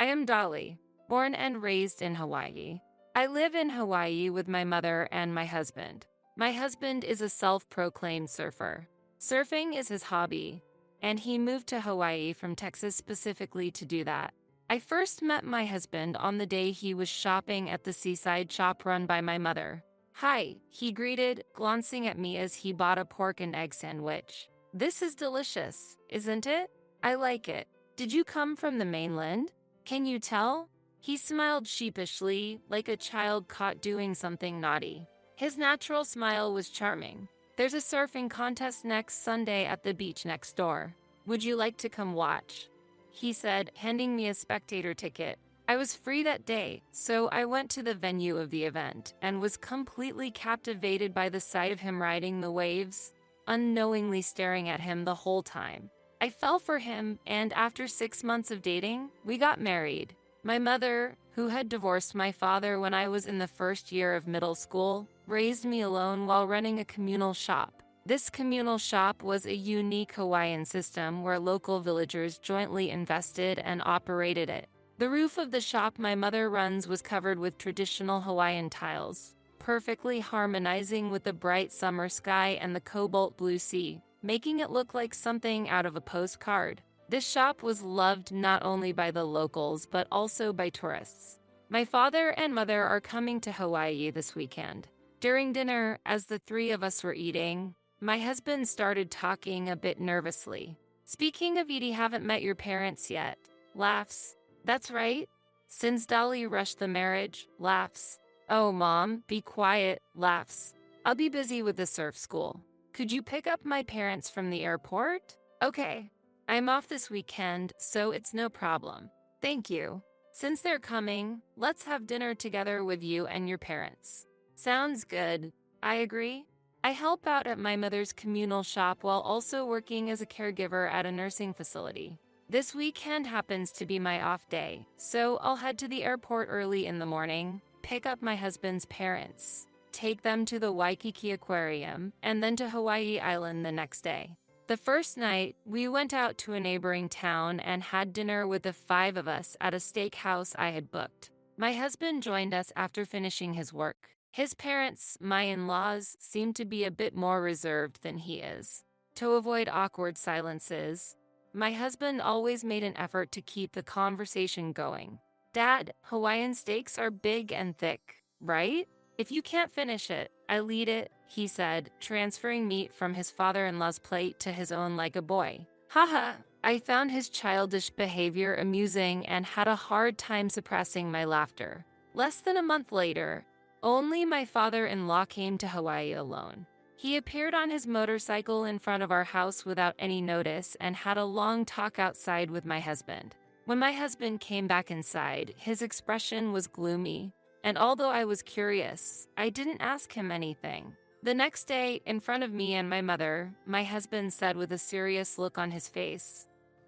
I am Dolly, born and raised in Hawaii. I live in Hawaii with my mother and my husband. My husband is a self-proclaimed surfer. Surfing is his hobby, and he moved to Hawaii from Texas specifically to do that. I first met my husband on the day he was shopping at the seaside shop run by my mother. "Hi," he greeted, glancing at me as he bought a pork and egg sandwich. "This is delicious, isn't it? I like it. Did you come from the mainland? Can you tell?" He smiled sheepishly, like a child caught doing something naughty. His natural smile was charming. "There's a surfing contest next Sunday at the beach next door. Would you like to come watch?" he said, handing me a spectator ticket. I was free that day, so I went to the venue of the event and was completely captivated by the sight of him riding the waves, unknowingly staring at him the whole time. I fell for him, and after 6 months of dating, we got married. My mother, who had divorced my father when I was in the first year of middle school, raised me alone while running a communal shop. This communal shop was a unique Hawaiian system where local villagers jointly invested and operated it. The roof of the shop my mother runs was covered with traditional Hawaiian tiles, perfectly harmonizing with the bright summer sky and the cobalt blue sea, making it look like something out of a postcard. This shop was loved not only by the locals but also by tourists. My father and mother are coming to Hawaii this weekend. During dinner, as the three of us were eating, my husband started talking a bit nervously. "Speaking of eating, haven't met your parents yet." Laughs. "That's right. Since Dolly rushed the marriage." Laughs. "Oh, Mom, be quiet." Laughs. "I'll be busy with the surf school. Could you pick up my parents from the airport?" "Okay. I'm off this weekend, so it's no problem." "Thank you. Since they're coming, let's have dinner together with you and your parents." "Sounds good." I agree. I help out at my mother's communal shop while also working as a caregiver at a nursing facility. This weekend happens to be my off day, so I'll head to the airport early in the morning, pick up my husband's parents, take them to the Waikiki Aquarium, and then to Hawaii Island the next day. The first night, we went out to a neighboring town and had dinner with the 5 of us at a steakhouse I had booked. My husband joined us after finishing his work. His parents, my in-laws, seem to be a bit more reserved than he is. To avoid awkward silences, my husband always made an effort to keep the conversation going. "Dad, Hawaiian steaks are big and thick, right? If you can't finish it, I'll eat it," he said, transferring meat from his father-in-law's plate to his own like a boy. Haha, I found his childish behavior amusing and had a hard time suppressing my laughter. Less than a month later, only my father-in-law came to Hawaii alone. He appeared on his motorcycle in front of our house without any notice and had a long talk outside with my husband. When my husband came back inside, his expression was gloomy, and although I was curious, I didn't ask him anything. The next day, in front of me and my mother, my husband said with a serious look on his face,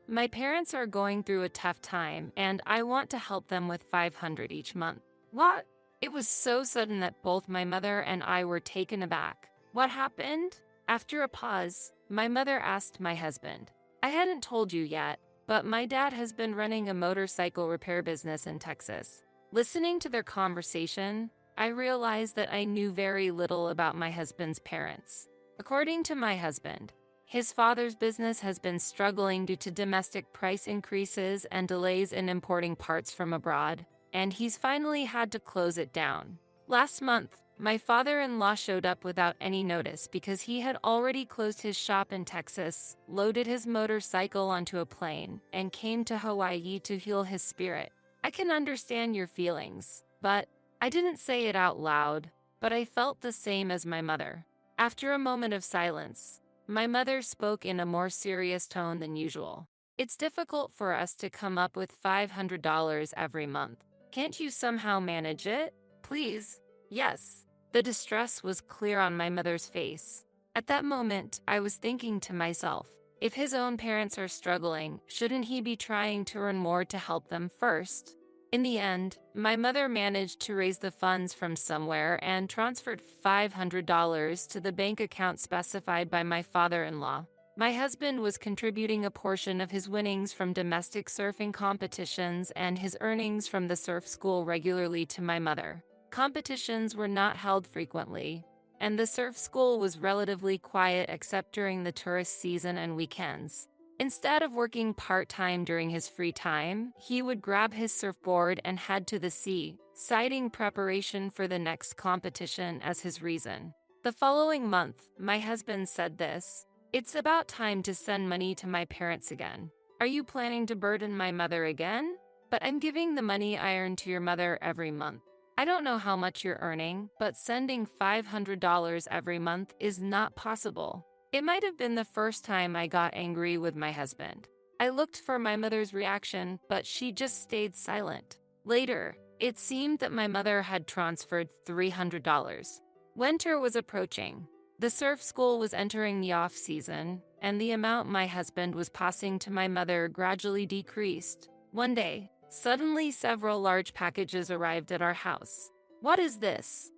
"My parents are going through a tough time, and I want to help them with $500 each month." What? It was so sudden that both my mother and I were taken aback. "What happened?" After a pause, my mother asked my husband. "I hadn't told you yet, but my dad has been running a motorcycle repair business in Texas." Listening to their conversation, I realized that I knew very little about my husband's parents. According to my husband, his father's business has been struggling due to domestic price increases and delays in importing parts from abroad, and he's finally had to close it down. Last month, my father-in-law showed up without any notice because he had already closed his shop in Texas, loaded his motorcycle onto a plane, and came to Hawaii to heal his spirit. "I can understand your feelings, but..." I didn't say it out loud, but I felt the same as my mother. After a moment of silence, my mother spoke in a more serious tone than usual. "It's difficult for us to come up with $500 every month. Can't you somehow manage it? Please?" "Yes." The distress was clear on my mother's face. At that moment, I was thinking to myself, if his own parents are struggling, shouldn't he be trying to earn more to help them first? In the end, my mother managed to raise the funds from somewhere and transferred $500 to the bank account specified by my father-in-law. My husband was contributing a portion of his winnings from domestic surfing competitions and his earnings from the surf school regularly to my mother. Competitions were not held frequently, and the surf school was relatively quiet except during the tourist season and weekends. Instead of working part-time during his free time, he would grab his surfboard and head to the sea, citing preparation for the next competition as his reason. The following month, my husband said this: "It's about time to send money to my parents again. Are you planning to burden my mother again? But I'm giving the money I earn to your mother every month. I don't know how much you're earning, but sending $500 every month is not possible." It might have been the first time I got angry with my husband. I looked for my mother's reaction, but she just stayed silent. Later, it seemed that my mother had transferred $300. Winter was approaching. The surf school was entering the off-season, and the amount my husband was passing to my mother gradually decreased. One day, suddenly several large packages arrived at our house. "What is this?"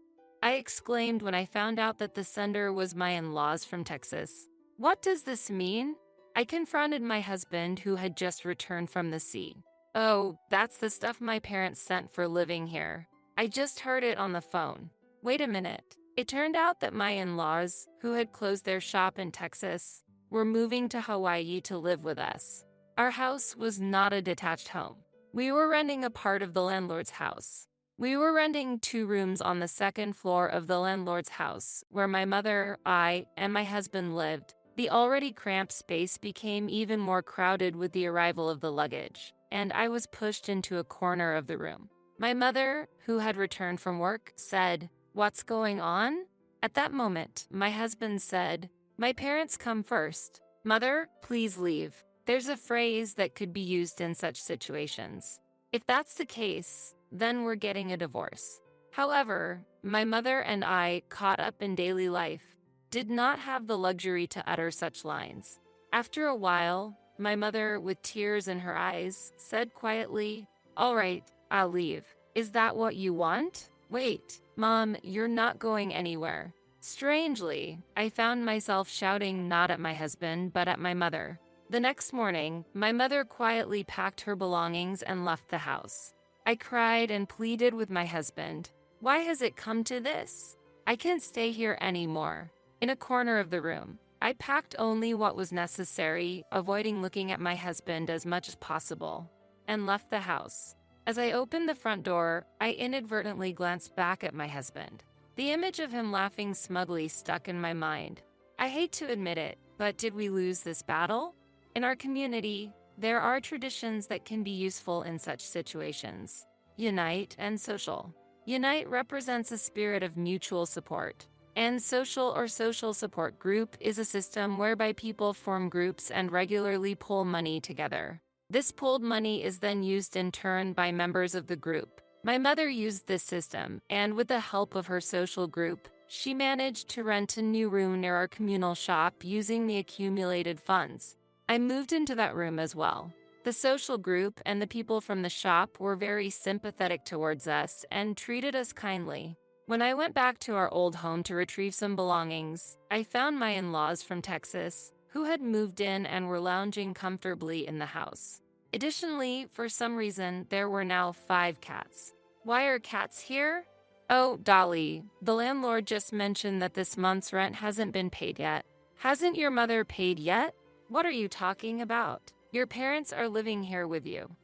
I exclaimed when I found out that the sender was my in-laws from Texas. "What does this mean?" I confronted my husband, who had just returned from the sea. "Oh, that's the stuff my parents sent for living here. I just heard it on the phone." Wait a minute. It turned out that my in-laws, who had closed their shop in Texas, were moving to Hawaii to live with us. Our house was not a detached home. We were renting a part of the landlord's house. We were renting 2 rooms on the second floor of the landlord's house, where my mother, I, and my husband lived. The already cramped space became even more crowded with the arrival of the luggage, and I was pushed into a corner of the room. My mother, who had returned from work, said, "What's going on?" At that moment, my husband said, "My parents come first. Mother, please leave." There's a phrase that could be used in such situations. If that's the case, then we're getting a divorce. However, my mother and I, caught up in daily life, did not have the luxury to utter such lines. After a while, my mother, with tears in her eyes, said quietly, "All right, I'll leave. Is that what you want?" "Wait, Mom, you're not going anywhere." Strangely, I found myself shouting not at my husband but at my mother. The next morning, my mother quietly packed her belongings and left the house. I cried and pleaded with my husband. "Why has it come to this? I can't stay here anymore." In a corner of the room, I packed only what was necessary, avoiding looking at my husband as much as possible, and left the house. As I opened the front door, I inadvertently glanced back at my husband. The image of him laughing smugly stuck in my mind. I hate to admit it, but did we lose this battle? In our community, there are traditions that can be useful in such situations. Unite and social. Unite represents a spirit of mutual support, and social support group is a system whereby people form groups and regularly pull money together. This pooled money is then used in turn by members of the group. My mother used this system, and with the help of her social group, she managed to rent a new room near our communal shop using the accumulated funds. I moved into that room as well. The social group and the people from the shop were very sympathetic towards us and treated us kindly. When I went back to our old home to retrieve some belongings, I found my in-laws from Texas, who had moved in and were lounging comfortably in the house. Additionally, for some reason, there were now 5 cats. "Why are cats here?" "Oh, Dolly, the landlord just mentioned that this month's rent hasn't been paid yet." "Hasn't your mother paid yet?" "What are you talking about? Your parents are living here with you.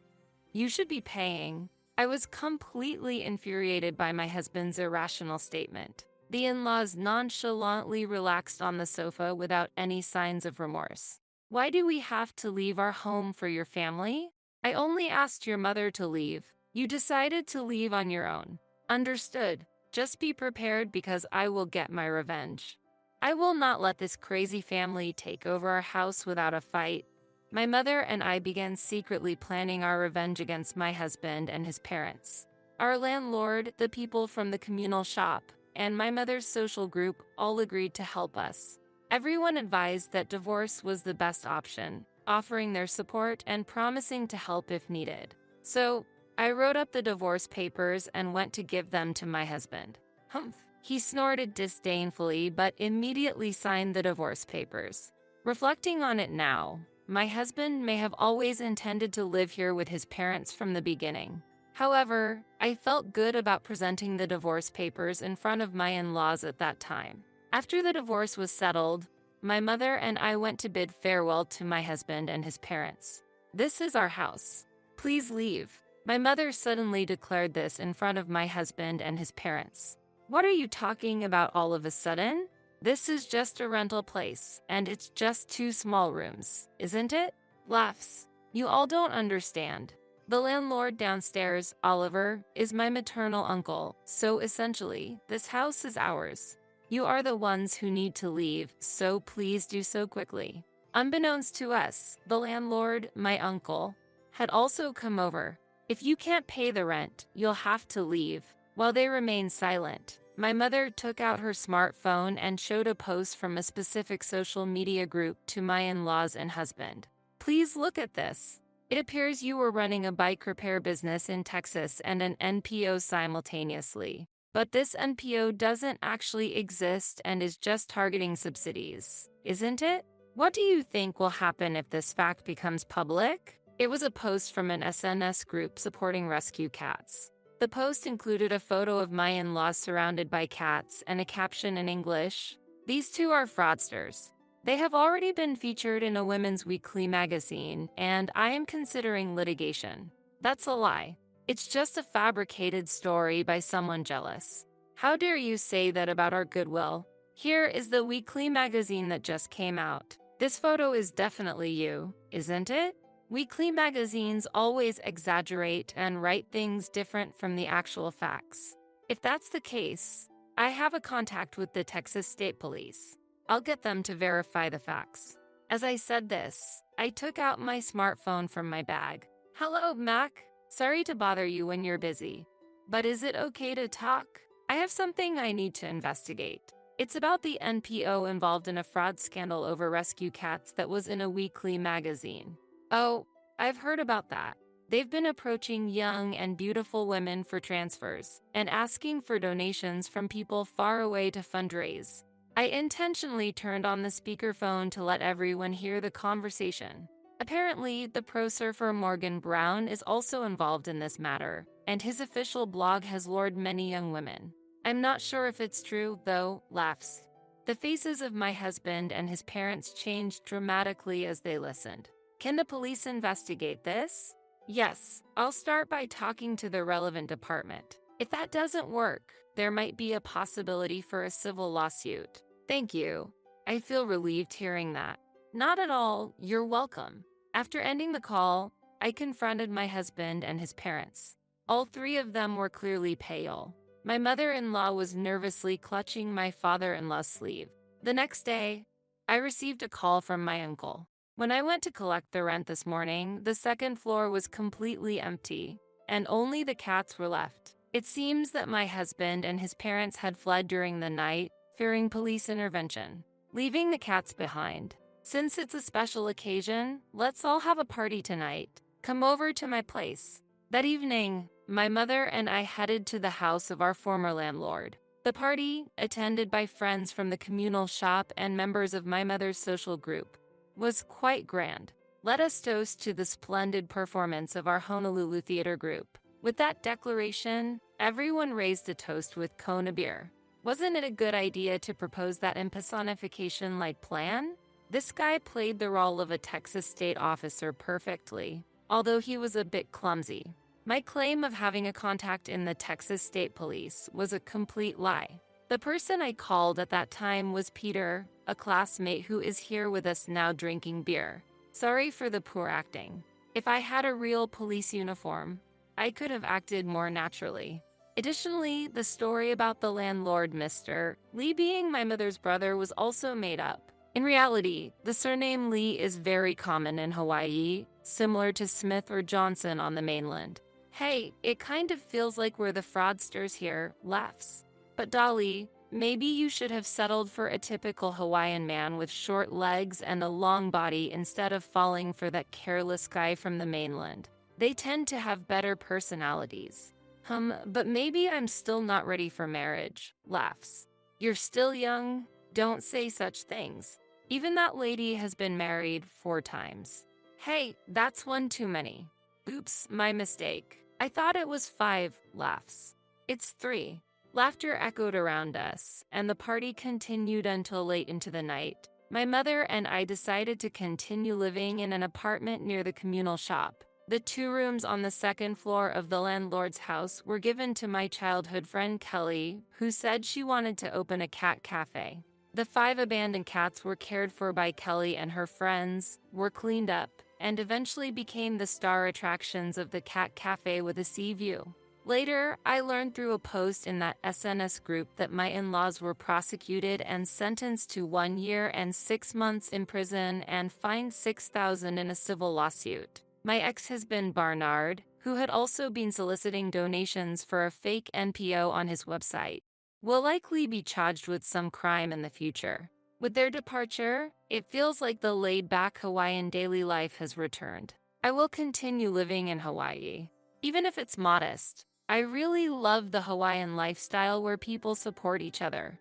You should be paying." I was completely infuriated by my husband's irrational statement. The in-laws nonchalantly relaxed on the sofa without any signs of remorse. "Why do we have to leave our home for your family? I only asked your mother to leave. You decided to leave on your own." "Understood. Just be prepared because I will get my revenge. I will not let this crazy family take over our house without a fight." My mother and I began secretly planning our revenge against my husband and his parents. Our landlord, the people from the communal shop, and my mother's social group all agreed to help us. Everyone advised that divorce was the best option, offering their support and promising to help if needed. So, I wrote up the divorce papers and went to give them to my husband. "Humph." He snorted disdainfully but immediately signed the divorce papers. Reflecting on it now, my husband may have always intended to live here with his parents from the beginning. However, I felt good about presenting the divorce papers in front of my in-laws at that time. After the divorce was settled, my mother and I went to bid farewell to my husband and his parents. "This is our house. Please leave." My mother suddenly declared this in front of my husband and his parents. "What are you talking about all of a sudden? This is just a rental place, and it's just 2 small rooms, isn't it?" Laughs. "You all don't understand. The landlord downstairs, Oliver, is my maternal uncle, so essentially, this house is ours. You are the ones who need to leave, so please do so quickly." Unbeknownst to us, the landlord, my uncle, had also come over. "If you can't pay the rent, you'll have to leave." While they remained silent, my mother took out her smartphone and showed a post from a specific social media group to my in-laws and husband. "Please look at this. It appears you were running a bike repair business in Texas and an NPO simultaneously. But this NPO doesn't actually exist and is just targeting subsidies, isn't it? What do you think will happen if this fact becomes public?" It was a post from an SNS group supporting rescue cats. The post included a photo of my in-laws surrounded by cats and a caption in English: "These two are fraudsters. They have already been featured in a women's weekly magazine, and I am considering litigation." That's a lie. It's just a fabricated story by someone jealous. How dare you say that about our goodwill? Here is the weekly magazine that just came out. This photo is definitely you, isn't it? Weekly magazines always exaggerate and write things different from the actual facts. If that's the case, I have a contact with the Texas State Police. I'll get them to verify the facts. As I said this, I took out my smartphone from my bag. "Hello, Mac. Sorry to bother you when you're busy. But is it okay to talk? I have something I need to investigate. It's about the NPO involved in a fraud scandal over rescue cats that was in a weekly magazine." "Oh, I've heard about that. They've been approaching young and beautiful women for transfers and asking for donations from people far away to fundraise." I intentionally turned on the speakerphone to let everyone hear the conversation. Apparently, the pro surfer Morgan Brown is also involved in this matter, and his official blog has lured many young women. I'm not sure if it's true, though. Laughs. The faces of my husband and his parents changed dramatically as they listened. "Can the police investigate this?" "Yes, I'll start by talking to the relevant department. If that doesn't work, there might be a possibility for a civil lawsuit." "Thank you. I feel relieved hearing that." "Not at all. You're welcome." After ending the call, I confronted my husband and his parents. All 3 of them were clearly pale. My mother-in-law was nervously clutching my father-in-law's sleeve. The next day, I received a call from my uncle. When I went to collect the rent this morning, the 2nd floor was completely empty, and only the cats were left. It seems that my husband and his parents had fled during the night, fearing police intervention, leaving the cats behind. "Since it's a special occasion, let's all have a party tonight. Come over to my place." That evening, my mother and I headed to the house of our former landlord. The party, attended by friends from the communal shop and members of my mother's social group, was quite grand. Let us toast to the splendid performance of our Honolulu theater group. With that declaration, everyone raised a toast with Kona beer. Wasn't it a good idea to propose that impersonification-like plan? This guy played the role of a Texas state officer perfectly, although he was a bit clumsy. My claim of having a contact in the Texas State Police was a complete lie. The person I called at that time was Peter, a classmate who is here with us now drinking beer. Sorry for the poor acting. If I had a real police uniform, I could have acted more naturally. Additionally, the story about the landlord Mr. Lee being my mother's brother was also made up. In reality, the surname Lee is very common in Hawaii, similar to Smith or Johnson on the mainland. "Hey, it kind of feels like we're the fraudsters here," laughs. "But Dolly, maybe you should have settled for a typical Hawaiian man with short legs and a long body instead of falling for that careless guy from the mainland. They tend to have better personalities." But maybe I'm still not ready for marriage," laughs. "You're still young. Don't say such things." Even that lady has been married 4 times. Hey, that's one too many. Oops, my mistake. I thought it was 5 laughs. It's 3. Laughter echoed around us, and the party continued until late into the night. My mother and I decided to continue living in an apartment near the communal shop. The 2 rooms on the second floor of the landlord's house were given to my childhood friend Kelly, who said she wanted to open a cat cafe. The 5 abandoned cats were cared for by Kelly and her friends, were cleaned up, and eventually became the star attractions of the cat cafe with a sea view. Later, I learned through a post in that SNS group that my in-laws were prosecuted and sentenced to 1 year and 6 months in prison and fined $6,000 in a civil lawsuit. My ex-husband Barnard, who had also been soliciting donations for a fake NPO on his website, will likely be charged with some crime in the future. With their departure, it feels like the laid-back Hawaiian daily life has returned. I will continue living in Hawaii, even if it's modest. I really love the Hawaiian lifestyle where people support each other.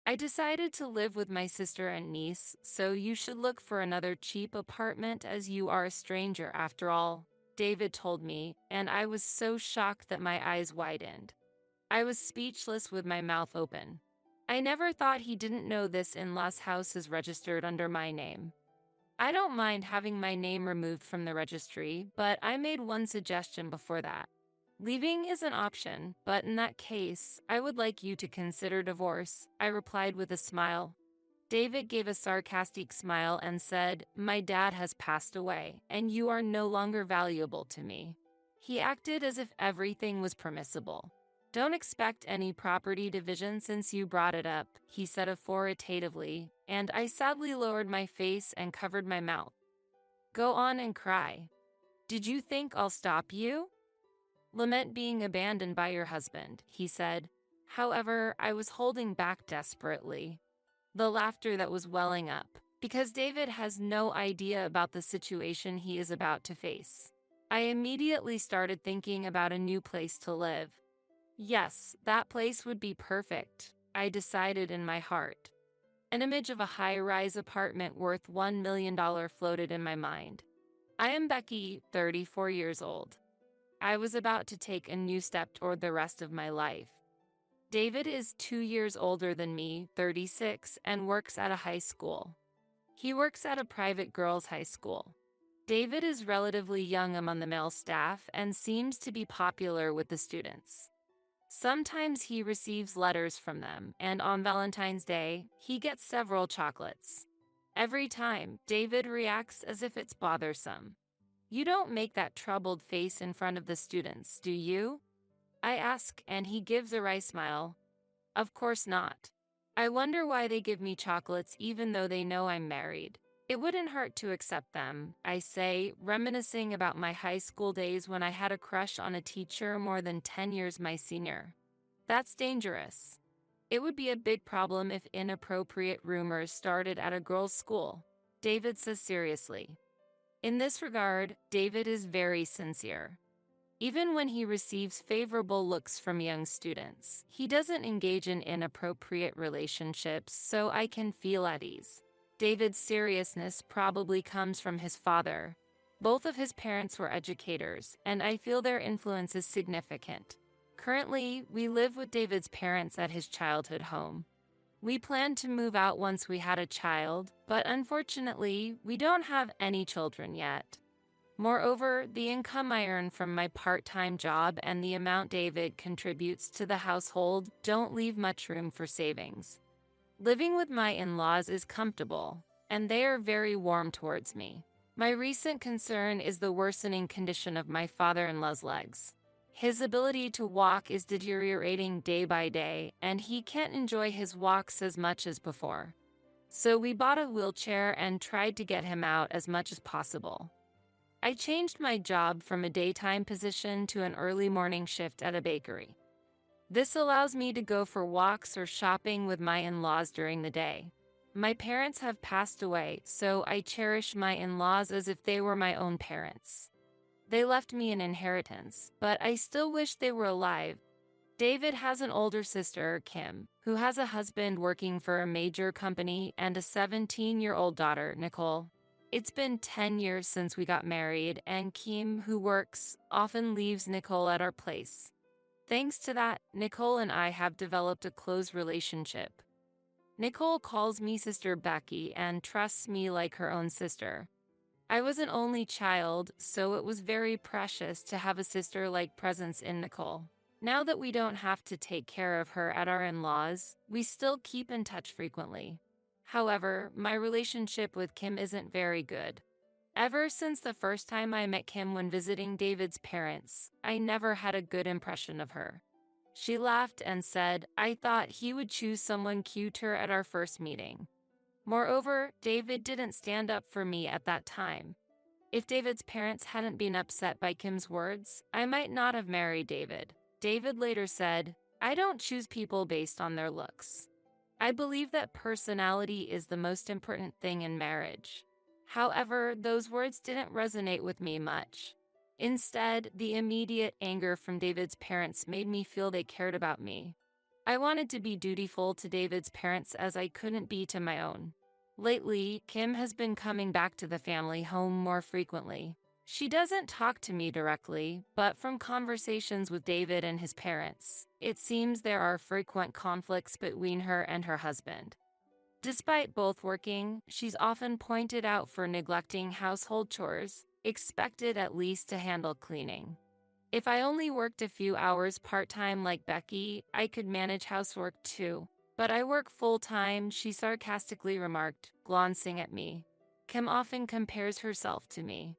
I decided to live with my sister and niece, so you should look for another cheap apartment as you are a stranger after all, David told me, and I was so shocked that my eyes widened. I was speechless with my mouth open. I never thought he didn't know this in-law's house is registered under my name. I don't mind having my name removed from the registry, but I made one suggestion before that. Leaving is an option, but in that case, I would like you to consider divorce, I replied with a smile. David gave a sarcastic smile and said, "My dad has passed away, and you are no longer valuable to me." He acted as if everything was permissible. "Don't expect any property division since you brought it up," he said authoritatively, and I sadly lowered my face and covered my mouth. "Go on and cry. Did you think I'll stop you? Lament being abandoned by your husband," he said. However, I was holding back desperately the laughter that was welling up, because David has no idea about the situation he is about to face. I immediately started thinking about a new place to live. Yes, that place would be perfect, I decided in my heart. An image of a high-rise apartment worth $1 million floated in my mind. I am Becky, 34 years old. I was about to take a new step toward the rest of my life. David is 2 years older than me, 36, and works at a high school. He works at a private girls' high school. David is relatively young among the male staff and seems to be popular with the students. Sometimes he receives letters from them, and on Valentine's Day, he gets several chocolates. Every time, David reacts as if it's bothersome. "You don't make that troubled face in front of the students, do you?" I ask, and he gives a wry smile. "Of course not. I wonder why they give me chocolates even though they know I'm married. It wouldn't hurt to accept them," I say, reminiscing about my high school days when I had a crush on a teacher more than 10 years my senior. That's dangerous. It would be a big problem if inappropriate rumors started at a girls' school, David says seriously. In this regard, David is very sincere. Even when he receives favorable looks from young students, he doesn't engage in inappropriate relationships, so I can feel at ease. David's seriousness probably comes from his father. Both of his parents were educators, and I feel their influence is significant. Currently, we live with David's parents at his childhood home. We planned to move out once we had a child, but unfortunately, we don't have any children yet. Moreover, the income I earn from my part-time job and the amount David contributes to the household don't leave much room for savings. Living with my in-laws is comfortable, and they are very warm towards me. My recent concern is the worsening condition of my father-in-law's legs. His ability to walk is deteriorating day by day, and he can't enjoy his walks as much as before. So we bought a wheelchair and tried to get him out as much as possible. I changed my job from a daytime position to an early morning shift at a bakery. This allows me to go for walks or shopping with my in-laws during the day. My parents have passed away, so I cherish my in-laws as if they were my own parents. They left me an inheritance, but I still wish they were alive. David has an older sister, Kim, who has a husband working for a major company and a 17-year-old daughter, Nicole. It's been 10 years since we got married, and Kim, who works, often leaves Nicole at our place. Thanks to that, Nicole and I have developed a close relationship. Nicole calls me Sister Becky and trusts me like her own sister. I was an only child, so it was very precious to have a sister-like presence in Nicole. Now that we don't have to take care of her at our in-laws, we still keep in touch frequently. However, my relationship with Kim isn't very good. Ever since the first time I met Kim when visiting David's parents, I never had a good impression of her. She laughed and said, "I thought he would choose someone cuter at our first meeting." Moreover, David didn't stand up for me at that time. If David's parents hadn't been upset by Kim's words, I might not have married David. David later said, "I don't choose people based on their looks. I believe that personality is the most important thing in marriage." However, those words didn't resonate with me much. Instead, the immediate anger from David's parents made me feel they cared about me. I wanted to be dutiful to David's parents as I couldn't be to my own. Lately, Kim has been coming back to the family home more frequently. She doesn't talk to me directly, but from conversations with David and his parents, it seems there are frequent conflicts between her and her husband. Despite both working, she's often pointed out for neglecting household chores, expected at least to handle cleaning. If I only worked a few hours part-time like Becky, I could manage housework too. But I work full-time, she sarcastically remarked, glancing at me. Kim often compares herself to me.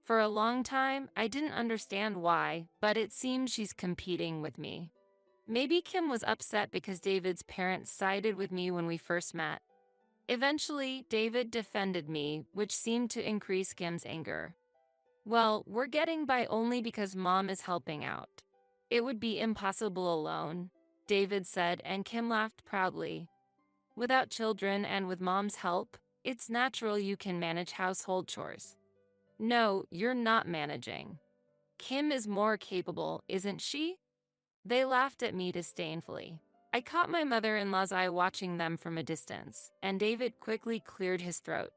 For a long time, I didn't understand why, but it seems she's competing with me. Maybe Kim was upset because David's parents sided with me when we first met. Eventually, David defended me, which seemed to increase Kim's anger. "Well, we're getting by only because Mom is helping out. It would be impossible alone," David said, and Kim laughed proudly. "Without children and with Mom's help, it's natural you can manage household chores." "No, you're not managing. Kim is more capable, isn't she?" They laughed at me disdainfully. I caught my mother-in-law's eye watching them from a distance, and David quickly cleared his throat.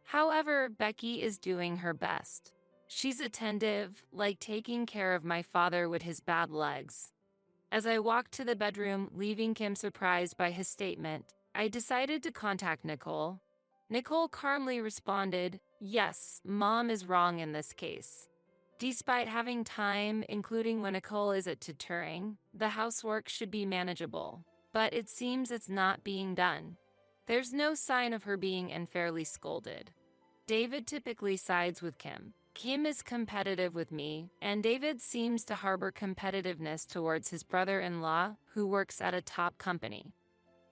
However, Becky is doing her best. She's attentive, like taking care of my father with his bad legs. As I walked to the bedroom, leaving Kim surprised by his statement, I decided to contact Nicole. Nicole calmly responded, "Yes, Mom is wrong in this case." Despite having time, including when Nicole is at tutoring, the housework should be manageable. But it seems it's not being done. There's no sign of her being unfairly scolded. David typically sides with Kim. Kim is competitive with me, and David seems to harbor competitiveness towards his brother-in-law, who works at a top company.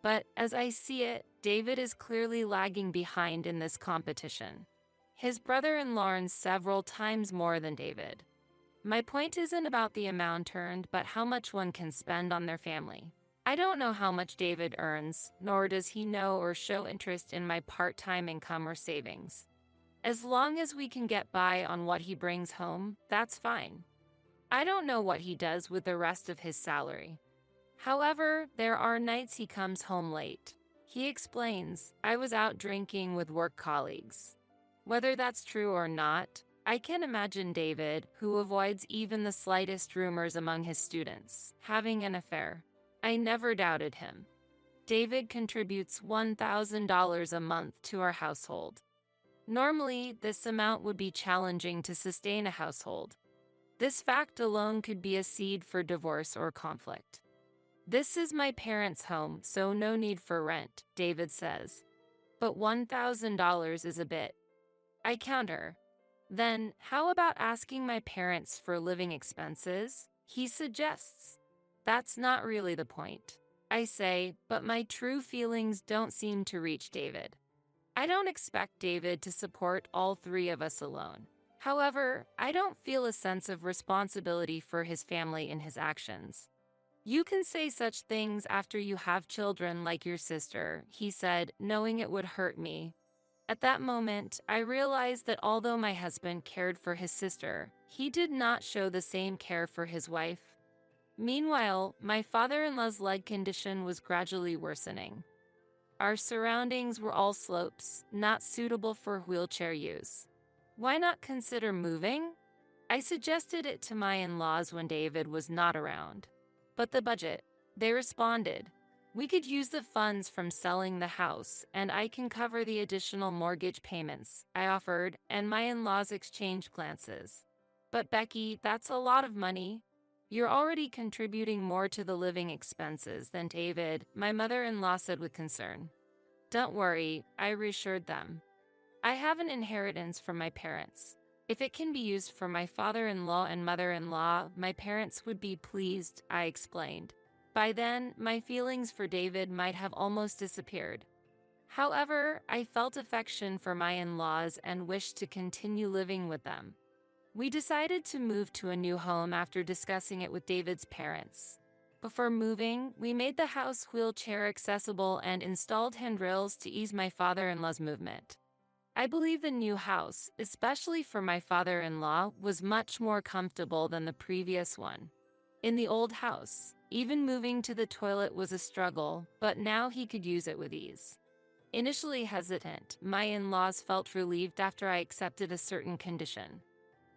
But as I see it, David is clearly lagging behind in this competition. His brother-in-law earns several times more than David. My point isn't about the amount earned, but how much one can spend on their family. I don't know how much David earns, nor does he know or show interest in my part-time income or savings. As long as we can get by on what he brings home, that's fine. I don't know what he does with the rest of his salary. However, there are nights he comes home late. He explains, "I was out drinking with work colleagues." Whether that's true or not, I can imagine David, who avoids even the slightest rumors among his students, having an affair. I never doubted him. David contributes $1,000 a month to our household. Normally, this amount would be challenging to sustain a household. This fact alone could be a seed for divorce or conflict. "This is my parents' home, so no need for rent," David says. "But $1,000 is a bit." I counter. "Then, how about asking my parents for living expenses?" he suggests. "That's not really the point," I say, but my true feelings don't seem to reach David. I don't expect David to support all three of us alone. However, I don't feel a sense of responsibility for his family in his actions. "You can say such things after you have children like your sister," he said, knowing it would hurt me. At that moment, I realized that although my husband cared for his sister, he did not show the same care for his wife. Meanwhile, my father-in-law's leg condition was gradually worsening. Our surroundings were all slopes, not suitable for wheelchair use. Why not consider moving? I suggested it to my in-laws when David was not around. But the budget, they responded. We could use the funds from selling the house, and I can cover the additional mortgage payments, I offered, and my in-laws exchanged glances. But Becky, that's a lot of money. You're already contributing more to the living expenses than David, my mother-in-law said with concern. Don't worry, I reassured them. I have an inheritance from my parents. If it can be used for my father-in-law and mother-in-law, my parents would be pleased, I explained. By then, my feelings for David might have almost disappeared. However, I felt affection for my in-laws and wished to continue living with them. We decided to move to a new home after discussing it with David's parents. Before moving, we made the house wheelchair accessible and installed handrails to ease my father-in-law's movement. I believe the new house, especially for my father-in-law, was much more comfortable than the previous one. In the old house, even moving to the toilet was a struggle, but now he could use it with ease. Initially hesitant, my in-laws felt relieved after I accepted a certain condition.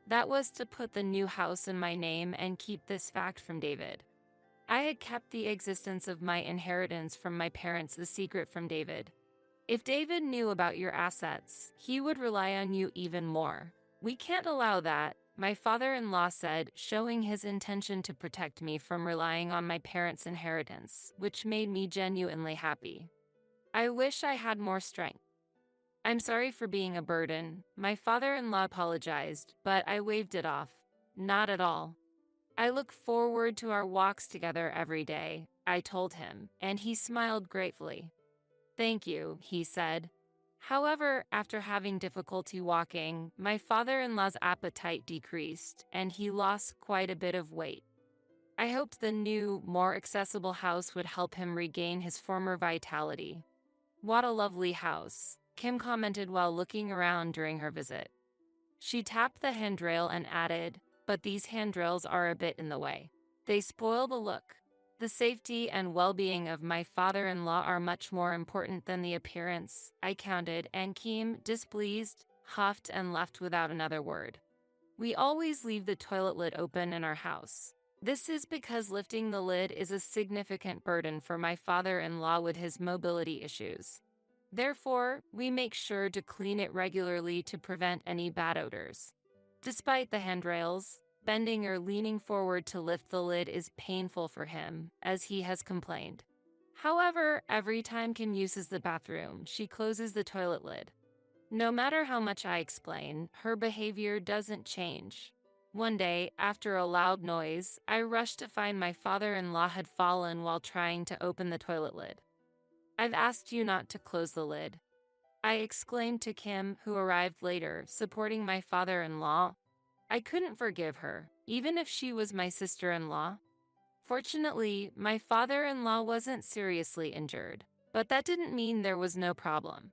That was to put the new house in my name and keep this fact from David. I had kept the existence of my inheritance from my parents a secret from David. If David knew about your assets, he would rely on you even more. We can't allow that, my father-in-law said, showing his intention to protect me from relying on my parents' inheritance, which made me genuinely happy. I wish I had more strength. I'm sorry for being a burden, my father-in-law apologized, but I waved it off. Not at all. I look forward to our walks together every day, I told him, and he smiled gratefully. Thank you, he said. However, after having difficulty walking, my father-in-law's appetite decreased, and he lost quite a bit of weight. I hoped the new, more accessible house would help him regain his former vitality. What a lovely house, Kim commented while looking around during her visit. She tapped the handrail and added, but these handrails are a bit in the way. They spoil the look. The safety and well-being of my father-in-law are much more important than the appearance, I counted, and Kim, displeased, huffed and left without another word. We always leave the toilet lid open in our house. This is because lifting the lid is a significant burden for my father-in-law with his mobility issues. Therefore, we make sure to clean it regularly to prevent any bad odors. Despite the handrails, bending or leaning forward to lift the lid is painful for him, as he has complained. However, every time Kim uses the bathroom, she closes the toilet lid. No matter how much I explain, her behavior doesn't change. One day, after a loud noise, I rushed to find my father-in-law had fallen while trying to open the toilet lid. I've asked you not to close the lid, I exclaimed to Kim, who arrived later, supporting my father-in-law. I couldn't forgive her, even if she was my sister-in-law. Fortunately, my father-in-law wasn't seriously injured, but that didn't mean there was no problem.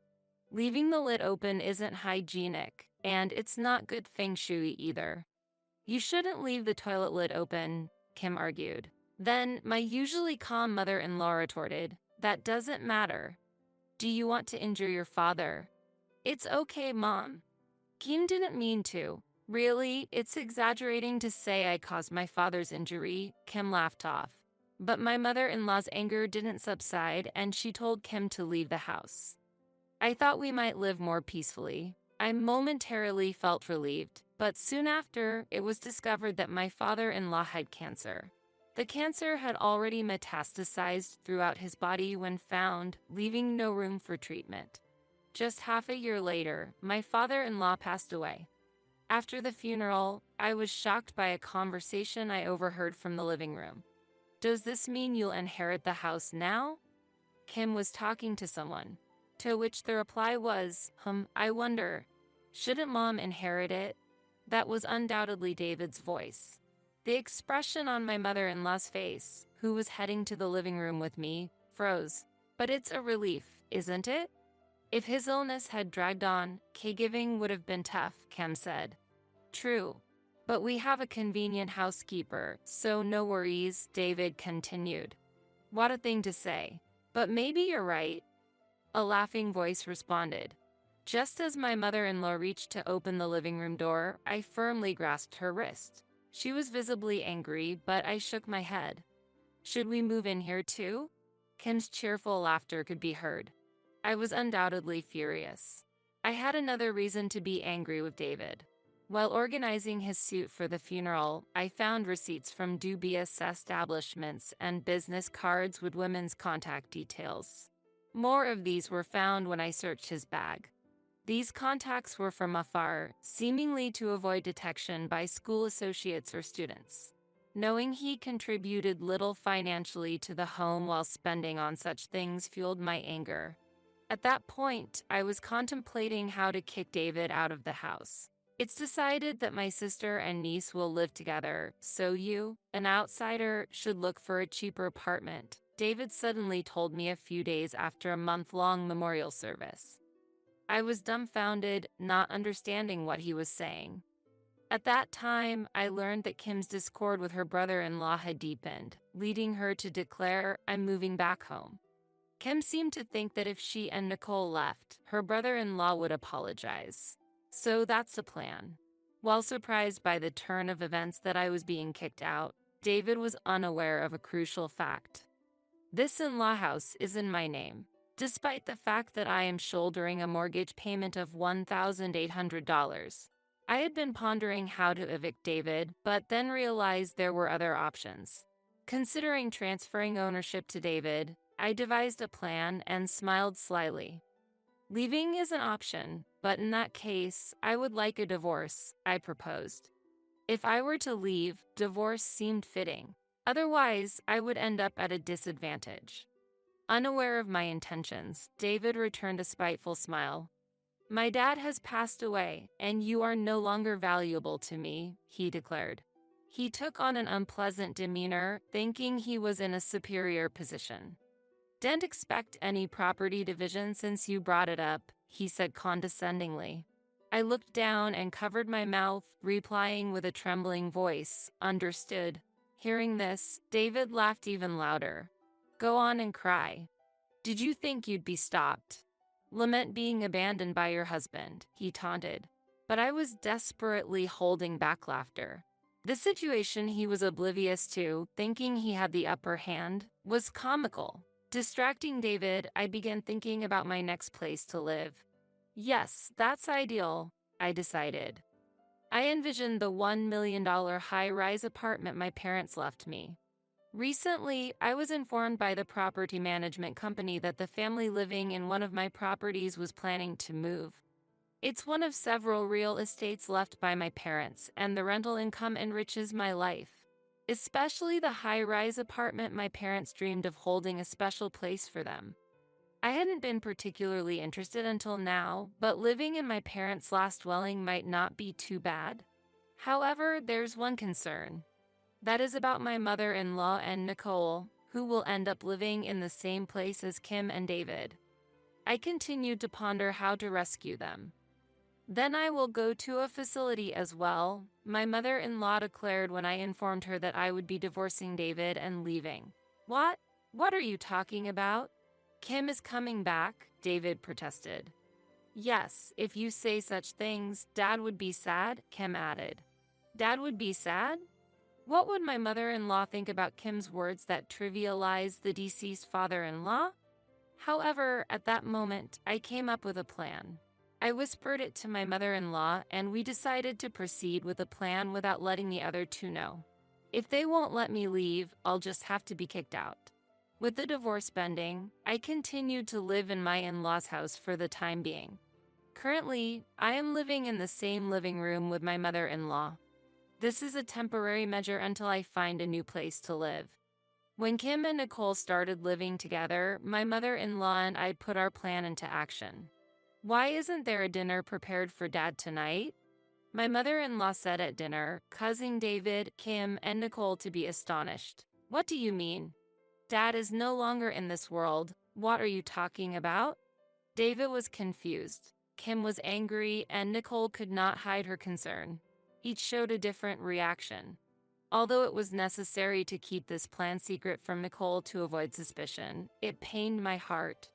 Leaving the lid open isn't hygienic, and it's not good feng shui either. You shouldn't leave the toilet lid open, Kim argued. Then, my usually calm mother-in-law retorted, that doesn't matter. Do you want to injure your father? It's okay, Mom. Kim didn't mean to. Really, it's exaggerating to say I caused my father's injury, Kim laughed off. But my mother-in-law's anger didn't subside, and she told Kim to leave the house. I thought we might live more peacefully. I momentarily felt relieved, but soon after, it was discovered that my father-in-law had cancer. The cancer had already metastasized throughout his body when found, leaving no room for treatment. Just half a year later, my father-in-law passed away. After the funeral, I was shocked by a conversation I overheard from the living room. Does this mean you'll inherit the house now? Kim was talking to someone, to which the reply was, I wonder, shouldn't Mom inherit it? That was undoubtedly David's voice. The expression on my mother-in-law's face, who was heading to the living room with me, froze. But it's a relief, isn't it? If his illness had dragged on, caregiving would have been tough, Kim said. True. But we have a convenient housekeeper, so no worries, David continued. What a thing to say. But maybe you're right, a laughing voice responded. Just as my mother-in-law reached to open the living room door, I firmly grasped her wrist. She was visibly angry, but I shook my head. Should we move in here too? Kim's cheerful laughter could be heard. I was undoubtedly furious. I had another reason to be angry with David. While organizing his suit for the funeral, I found receipts from dubious establishments and business cards with women's contact details. More of these were found when I searched his bag. These contacts were from afar, seemingly to avoid detection by school associates or students. Knowing he contributed little financially to the home while spending on such things fueled my anger. At that point, I was contemplating how to kick David out of the house. It's decided that my sister and niece will live together, so you, an outsider, should look for a cheaper apartment, David suddenly told me a few days after a month-long memorial service. I was dumbfounded, not understanding what he was saying. At that time, I learned that Kim's discord with her brother-in-law had deepened, leading her to declare, "I'm moving back home." Kim seemed to think that if she and Nicole left, her brother-in-law would apologize. So that's the plan. While surprised by the turn of events that I was being kicked out, David was unaware of a crucial fact. This in-law house is in my name, despite the fact that I am shouldering a mortgage payment of $1,800. I had been pondering how to evict David, but then realized there were other options. Considering transferring ownership to David, I devised a plan and smiled slyly. Leaving is an option, but in that case, I would like a divorce, I proposed. If I were to leave, divorce seemed fitting. Otherwise, I would end up at a disadvantage. Unaware of my intentions, David returned a spiteful smile. My dad has passed away, and you are no longer valuable to me, he declared. He took on an unpleasant demeanor, thinking he was in a superior position. Didn't expect any property division since you brought it up, he said condescendingly. I looked down and covered my mouth, replying with a trembling voice, "Understood." Hearing this, David laughed even louder. "Go on and cry. Did you think you'd be stopped? Lament being abandoned by your husband," he taunted. But I was desperately holding back laughter. The situation he was oblivious to, thinking he had the upper hand, was comical. Distracting David, I began thinking about my next place to live. Yes, that's ideal, I decided. I envisioned the $1 million high-rise apartment my parents left me. Recently, I was informed by the property management company that the family living in one of my properties was planning to move. It's one of several real estates left by my parents, and the rental income enriches my life. Especially the high-rise apartment my parents dreamed of holding a special place for them. I hadn't been particularly interested until now, but living in my parents' last dwelling might not be too bad. However, there's one concern. That is about my mother-in-law and Nicole, who will end up living in the same place as Kim and David. I continued to ponder how to rescue them. Then I will go to a facility as well, my mother-in-law declared when I informed her that I would be divorcing David and leaving. What? What are you talking about? Kim is coming back, David protested. Yes, if you say such things, Dad would be sad, Kim added. Dad would be sad? What would my mother-in-law think about Kim's words that trivialized the deceased father-in-law? However, at that moment, I came up with a plan. I whispered it to my mother-in-law, and we decided to proceed with the plan without letting the other two know. If they won't let me leave, I'll just have to be kicked out. With the divorce pending, I continued to live in my in-laws' house for the time being. Currently, I am living in the same living room with my mother-in-law. This is a temporary measure until I find a new place to live. When Kim and Nicole started living together, my mother-in-law and I put our plan into action. Why isn't there a dinner prepared for Dad tonight? My mother-in-law said at dinner, causing David, Kim, and Nicole to be astonished. What do you mean? Dad is no longer in this world. What are you talking about? David was confused. Kim was angry, and Nicole could not hide her concern. Each showed a different reaction. Although it was necessary to keep this plan secret from Nicole to avoid suspicion, it pained my heart.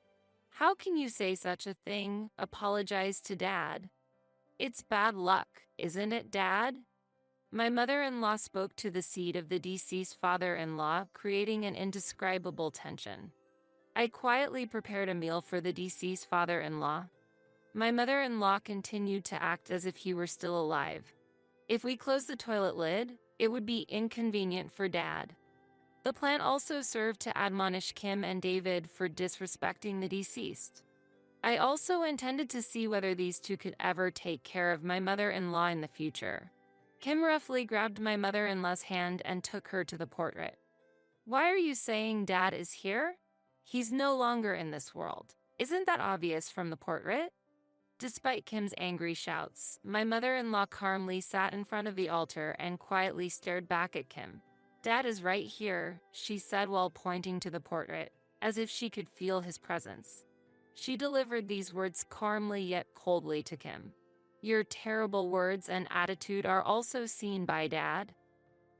How can you say such a thing? Apologize to Dad. It's bad luck, isn't it, Dad? My mother-in-law spoke to the seed of the deceased father-in-law, creating an indescribable tension. I quietly prepared a meal for the deceased father-in-law. My mother-in-law continued to act as if he were still alive. If we closed the toilet lid, it would be inconvenient for Dad. The plan also served to admonish Kim and David for disrespecting the deceased. I also intended to see whether these two could ever take care of my mother-in-law in the future. Kim roughly grabbed my mother-in-law's hand and took her to the portrait. Why are you saying Dad is here? He's no longer in this world. Isn't that obvious from the portrait? Despite Kim's angry shouts, my mother-in-law calmly sat in front of the altar and quietly stared back at Kim. Dad is right here, she said while pointing to the portrait, as if she could feel his presence. She delivered these words calmly yet coldly to Kim. Your terrible words and attitude are also seen by Dad.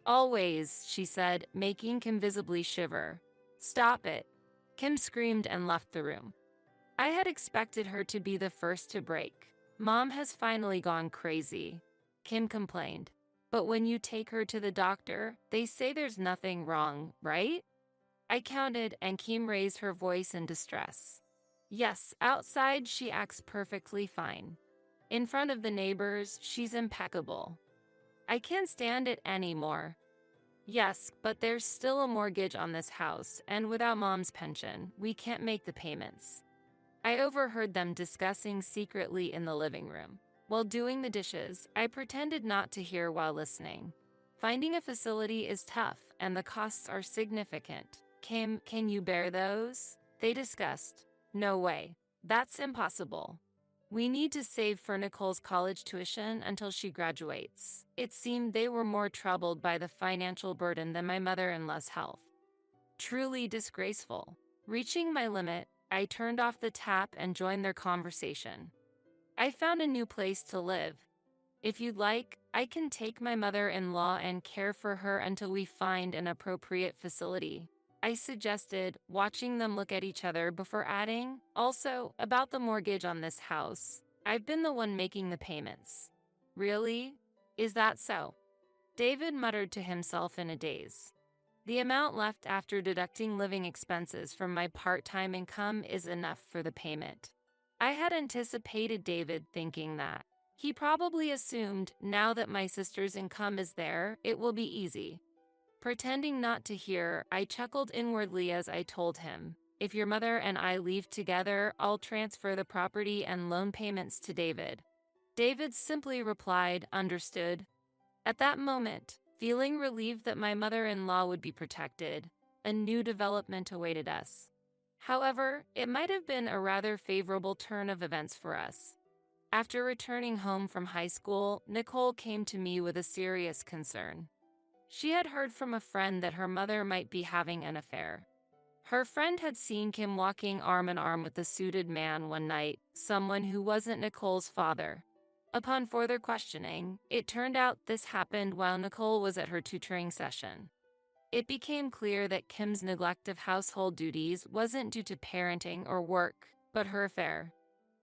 Always, she said, making Kim visibly shiver. Stop it. Kim screamed and left the room. I had expected her to be the first to break. Mom has finally gone crazy, Kim complained. But when you take her to the doctor, they say there's nothing wrong, right? I counted, and Kim raised her voice in distress. Yes, outside she acts perfectly fine. In front of the neighbors, she's impeccable. I can't stand it anymore. Yes, but there's still a mortgage on this house, and without Mom's pension, we can't make the payments. I overheard them discussing secretly in the living room. While doing the dishes, I pretended not to hear while listening. Finding a facility is tough, and the costs are significant. Kim, can you bear those? They discussed. No way. That's impossible. We need to save for Nicole's college tuition until she graduates. It seemed they were more troubled by the financial burden than my mother-in-law's health. Truly disgraceful. Reaching my limit, I turned off the tap and joined their conversation. I found a new place to live. If you'd like, I can take my mother-in-law and care for her until we find an appropriate facility, I suggested, watching them look at each other before adding, also, about the mortgage on this house. I've been the one making the payments. Really? Is that so? David muttered to himself in a daze. The amount left after deducting living expenses from my part-time income is enough for the payment. I had anticipated David thinking that. He probably assumed, now that my sister's income is there, it will be easy. Pretending not to hear, I chuckled inwardly as I told him, if your mother and I leave together, I'll transfer the property and loan payments to David. David simply replied, understood. At that moment, feeling relieved that my mother-in-law would be protected, a new development awaited us. However, it might have been a rather favorable turn of events for us. After returning home from high school, Nicole came to me with a serious concern. She had heard from a friend that her mother might be having an affair. Her friend had seen Kim walking arm in arm with a suited man one night, someone who wasn't Nicole's father. Upon further questioning, it turned out this happened while Nicole was at her tutoring session. It became clear that Kim's neglect of household duties wasn't due to parenting or work, but her affair.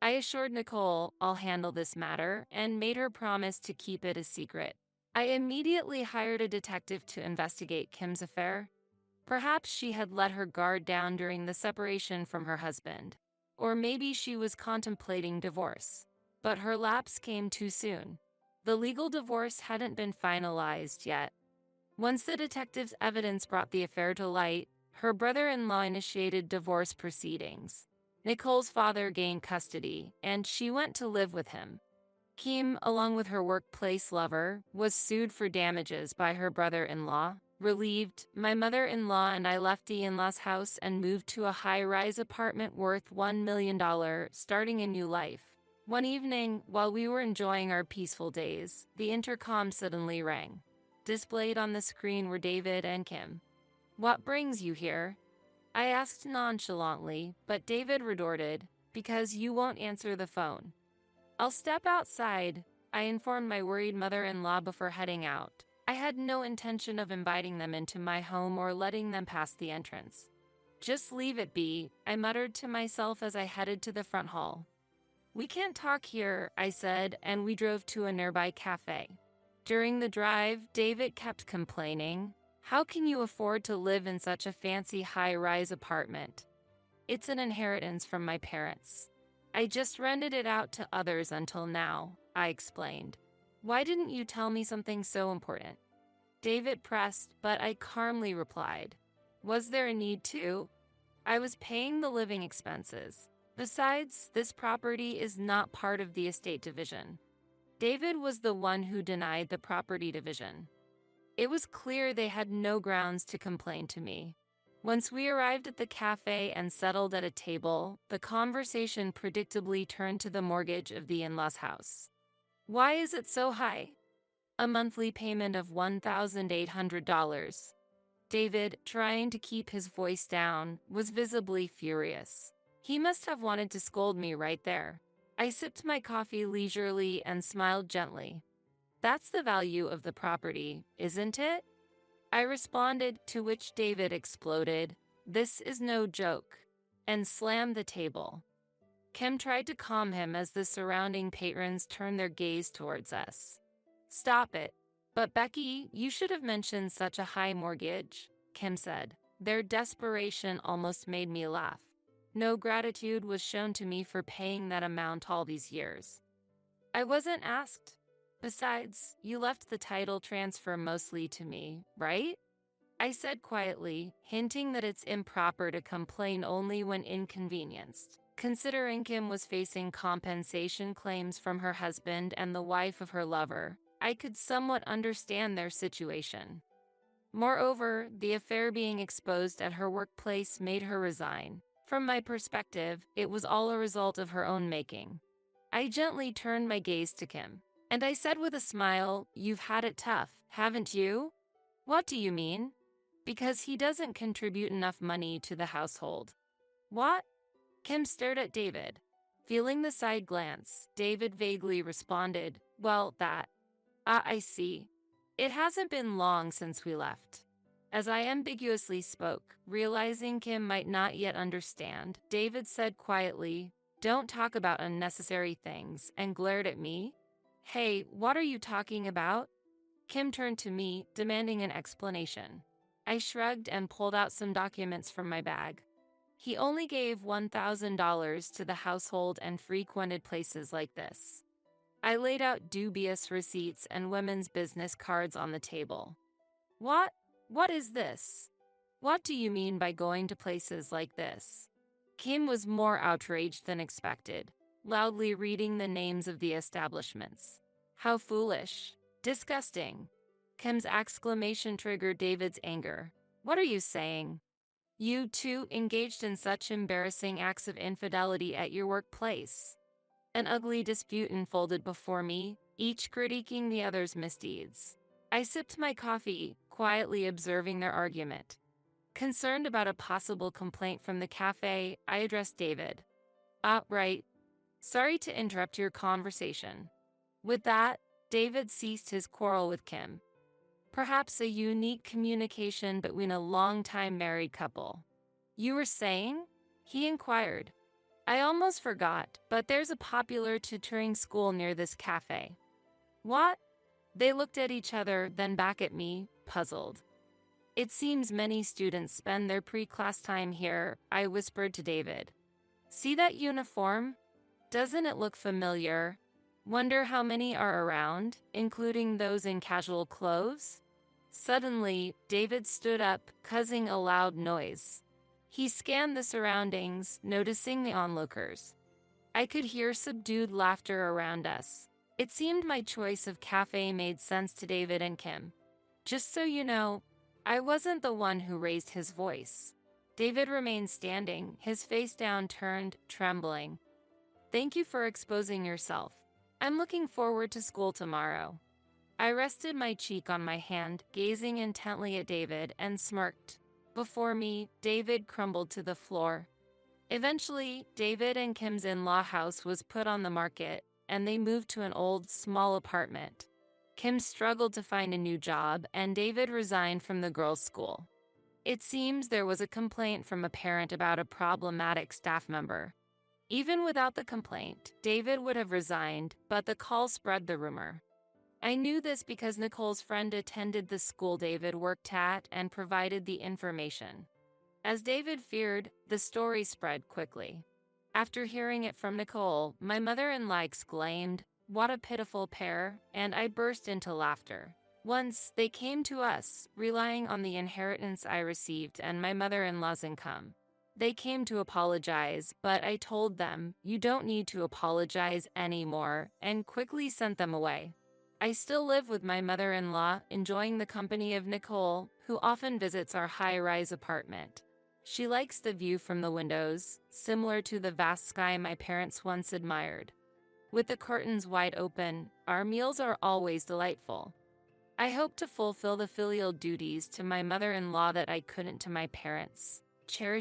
I assured Nicole I'll handle this matter and made her promise to keep it a secret. I immediately hired a detective to investigate Kim's affair. Perhaps she had let her guard down during the separation from her husband. Or maybe she was contemplating divorce. But her lapse came too soon. The legal divorce hadn't been finalized yet. Once the detective's evidence brought the affair to light, her brother-in-law initiated divorce proceedings. Nicole's father gained custody, and she went to live with him. Kim, along with her workplace lover, was sued for damages by her brother-in-law. Relieved, my mother-in-law and I left the in-laws house and moved to a high-rise apartment worth $1 million, starting a new life. One evening, while we were enjoying our peaceful days, the intercom suddenly rang. Displayed on the screen were David and Kim. What brings you here? I asked nonchalantly, but David retorted, because you won't answer the phone. I'll step outside. I informed my worried mother-in-law before heading out. I had no intention of inviting them into my home or letting them pass the entrance. Just leave it be, I muttered to myself as I headed to the front hall. We can't talk here, I said, and we drove to a nearby cafe. During the drive, David kept complaining, "How can you afford to live in such a fancy high-rise apartment? It's an inheritance from my parents. I just rented it out to others until now," I explained. "Why didn't you tell me something so important?" David pressed, but I calmly replied, "Was there a need to? I was paying the living expenses. Besides, this property is not part of the estate division." David was the one who denied the property division. It was clear they had no grounds to complain to me. Once we arrived at the cafe and settled at a table, the conversation predictably turned to the mortgage of the in-laws' house. "Why is it so high?" "A monthly payment of $1,800. David, trying to keep his voice down, was visibly furious. He must have wanted to scold me right there. I sipped my coffee leisurely and smiled gently. "That's the value of the property, isn't it?" I responded, to which David exploded, "This is no joke," and slammed the table. Kim tried to calm him as the surrounding patrons turned their gaze towards us. "Stop it. But Becky, you should have mentioned such a high mortgage," Kim said. Their desperation almost made me laugh. No gratitude was shown to me for paying that amount all these years. "I wasn't asked. Besides, you left the title transfer mostly to me, right?" I said quietly, hinting that it's improper to complain only when inconvenienced. Considering Kim was facing compensation claims from her husband and the wife of her lover, I could somewhat understand their situation. Moreover, the affair being exposed at her workplace made her resign. From my perspective, it was all a result of her own making. I gently turned my gaze to Kim, and I said with a smile, "You've had it tough, haven't you?" "What do you mean?" "Because he doesn't contribute enough money to the household." "What?" Kim stared at David. Feeling the side glance, David vaguely responded, "Well, that. I see. It hasn't been long since we left." As I ambiguously spoke, realizing Kim might not yet understand, David said quietly, "Don't talk about unnecessary things," and glared at me. "Hey, what are you talking about?" Kim turned to me, demanding an explanation. I shrugged and pulled out some documents from my bag. "He only gave $1,000 to the household and frequented places like this." I laid out dubious receipts and women's business cards on the table. "What? What is this? What do you mean by going to places like this?" Kim was more outraged than expected, loudly reading the names of the establishments. "How foolish. Disgusting." Kim's exclamation triggered David's anger. "What are you saying? You two engaged in such embarrassing acts of infidelity at your workplace?" An ugly dispute unfolded before me, each critiquing the other's misdeeds. I sipped my coffee, quietly observing their argument. Concerned about a possible complaint from the cafe, I addressed David. Right. Sorry to interrupt your conversation." With that, David ceased his quarrel with Kim. Perhaps a unique communication between a long-time married couple. "You were saying?" he inquired. "I almost forgot, but there's a popular tutoring school near this cafe." "What?" They looked at each other, then back at me, puzzled. "It seems many students spend their pre-class time here," I whispered to David. "See that uniform? Doesn't it look familiar? Wonder how many are around, including those in casual clothes?" Suddenly, David stood up, causing a loud noise. He scanned the surroundings, noticing the onlookers. I could hear subdued laughter around us. It seemed my choice of cafe made sense to David and Kim. "Just so you know, I wasn't the one who raised his voice." David remained standing, his face downturned, trembling. "Thank you for exposing yourself. I'm looking forward to school tomorrow." I rested my cheek on my hand, gazing intently at David, and smirked. Before me, David crumbled to the floor. Eventually, David and Kim's in-law house was put on the market, and they moved to an old, small apartment. Kim struggled to find a new job, and David resigned from the girls' school. It seems there was a complaint from a parent about a problematic staff member. Even without the complaint, David would have resigned, but the call spread the rumor. I knew this because Nicole's friend attended the school David worked at and provided the information. As David feared, the story spread quickly. After hearing it from Nicole, my mother-in-law exclaimed, "What a pitiful pair," and I burst into laughter. Once, they came to us, relying on the inheritance I received and my mother-in-law's income. They came to apologize, but I told them, "You don't need to apologize anymore," and quickly sent them away. I still live with my mother-in-law, enjoying the company of Nicole, who often visits our high-rise apartment. She likes the view from the windows, similar to the vast sky my parents once admired. With the curtains wide open, our meals are always delightful. I hope to fulfill the filial duties to my mother-in-law that I couldn't to my parents, cherishing